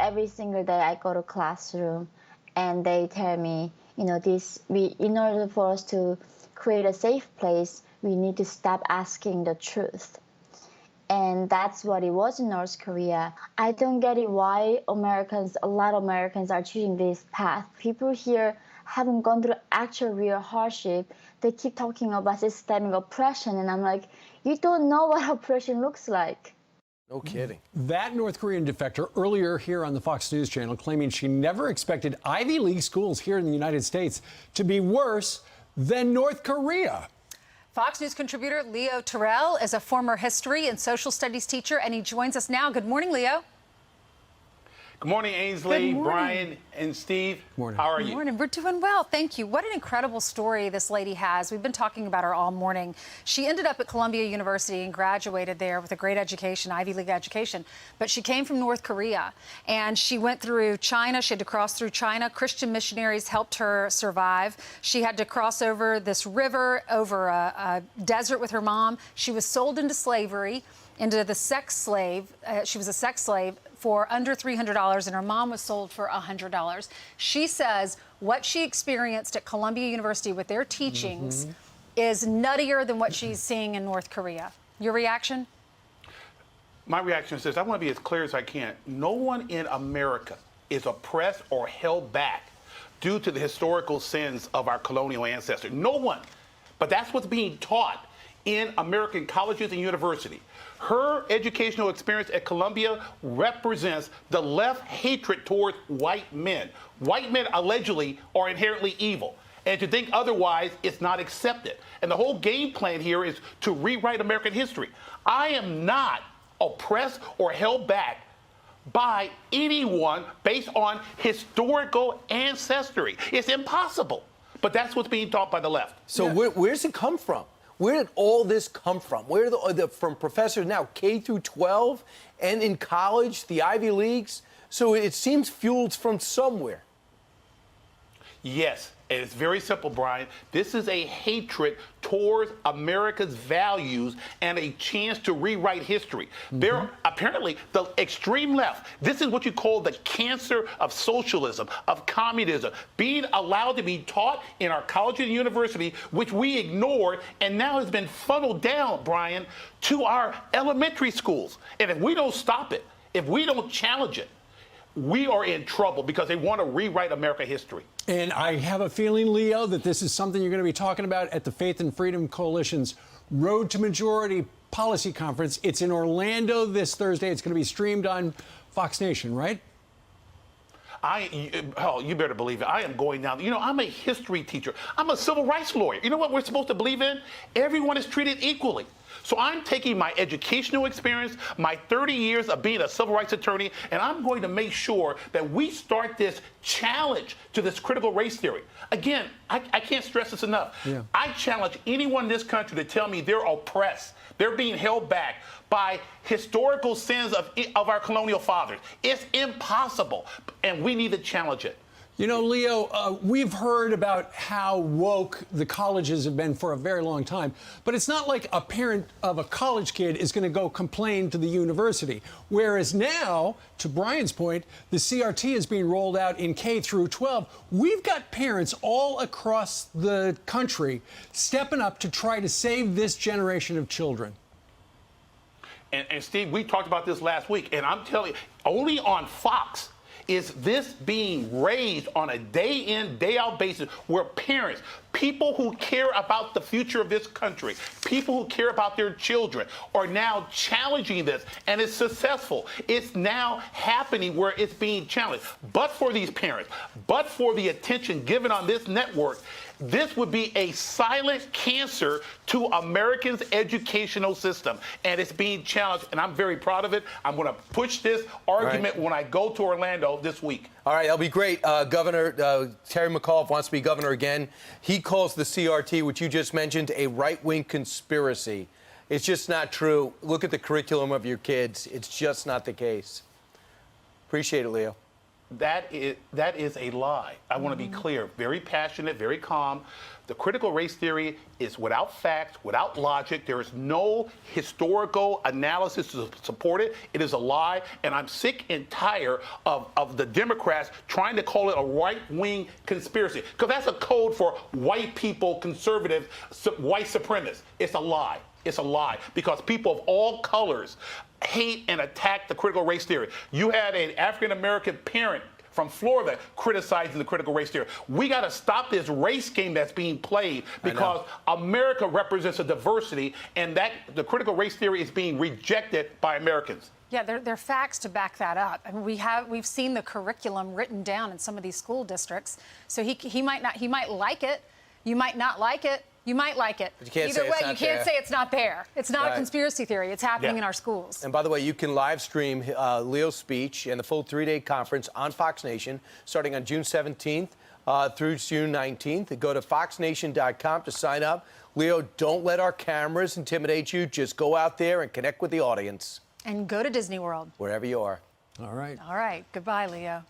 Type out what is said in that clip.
every single day I go to classroom and they tell me, in order for us to create a safe place, we need to stop asking the truth. And that's what it was in North Korea. I don't get it why a lot of Americans are choosing this path. People here haven't gone through actual real hardship. They keep talking about systemic oppression, and I'm like, you don't know what oppression looks like. No kidding. That North Korean defector earlier here on the Fox News channel claiming she never expected Ivy League schools here in the United States to be worse than North Korea. Fox News contributor Leo Terrell is a former history and social studies teacher, and he joins us now. Good morning, Leo. Good morning, Ainsley, Good morning. Brian, and Steve. Morning. How are you? Good morning. We're doing well. Thank you. What an incredible story this lady has. We've been talking about her all morning. She ended up at Columbia University and graduated there with a great education, Ivy League education. But she came from North Korea, and she went through China. She had to cross through China. Christian missionaries helped her survive. She had to cross over this river, over a desert with her mom. She was sold into slavery, into the sex slave. She was a sex slave for under $300, and her mom was sold for $100. She says what she experienced at Columbia University with their teachings is nuttier than what she's seeing in North Korea. Your reaction? My reaction is this. I want to be as clear as I can. No one in America is oppressed or held back due to the historical sins of our colonial ancestors. No one. But that's what's being taught in American colleges and universities. Her educational experience at Columbia represents the left hatred towards white men. White men allegedly are inherently evil. And to think otherwise, it's not accepted. And the whole game plan here is to rewrite American history. I am not oppressed or held back by anyone based on historical ancestry. It's impossible. But that's what's being taught by the left. So where's it come from? Where did all this come from? Where from professors now, K through 12, and in college, the Ivy Leagues? So it seems fueled from somewhere. Yes, and it's very simple, Brian. This is a hatred towards America's values and a chance to rewrite history. They're apparently the extreme left. This is what you call the cancer of socialism, of communism, being allowed to be taught in our college and university, which we ignored, and now has been funneled down, Brian, to our elementary schools. And if we don't stop it, if we don't challenge it, we are in trouble because they want to rewrite American history. And I have a feeling, Leo, that this is something you're going to be talking about at the Faith and Freedom Coalition's Road to Majority Policy Conference. It's in Orlando this Thursday. It's going to be streamed on Fox Nation, right? You better believe it. I am going down. You know, I'm a history teacher. I'm a civil rights lawyer. You know what we're supposed to believe in? Everyone is treated equally. So I'm taking my educational experience, my 30 years of being a civil rights attorney, and I'm going to make sure that we start this challenge to this critical race theory. Again, I can't stress this enough. Yeah. I challenge anyone in this country to tell me they're oppressed, they're being held back by historical sins of our colonial fathers. It's impossible, and we need to challenge it. You know, Leo, we've heard about how woke the colleges have been for a very long time, but it's not like a parent of a college kid is going to go complain to the university. Whereas now, to Brian's point, the CRT is being rolled out in K through 12. We've got parents all across the country stepping up to try to save this generation of children. And Steve, we talked about this last week, and I'm telling you, only on Fox is this being raised on a day-in, day-out basis where parents, people who care about the future of this country, people who care about their children are now challenging this, and it's successful. It's now happening where it's being challenged. But for these parents, but for the attention given on this network, this would be a silent cancer to Americans' educational system, and it's being challenged, and I'm very proud of it. I'm going to push this argument when I go to Orlando this week. All right, that'll be great. Governor Terry McAuliffe wants to be governor again. He calls the CRT, which you just mentioned, a right-wing conspiracy. It's just not true. Look at the curriculum of your kids. It's just not the case. Appreciate it, Leo. That is a lie. I want to be clear, very passionate, very calm. The critical race theory is without facts, without logic. There is no historical analysis to support it. It is a lie, and I'm sick and tired of the Democrats trying to call it a right-wing conspiracy, because that's a code for white people, conservative, white supremacists. It's a lie. It's a lie, because people of all colors hate and attack the critical race theory. You had an African-American parent from Florida criticizing the critical race theory. We got to stop this race game that's being played, because America represents a diversity, and that the critical race theory is being rejected by Americans. Yeah, there are facts to back that up. I mean, we've seen the curriculum written down in some of these school districts. So he might like it. You might not like it. You might like it. But you can't Either say way, it's not you can't there. say it's not there. It's not a conspiracy theory. It's happening in our schools. And by the way, you can live stream Leo's speech and the full 3-day conference on Fox Nation starting on June 17th through June 19th. Go to foxnation.com to sign up. Leo, don't let our cameras intimidate you. Just go out there and connect with the audience. And go to Disney World. Wherever you are. All right. All right. Goodbye, Leo.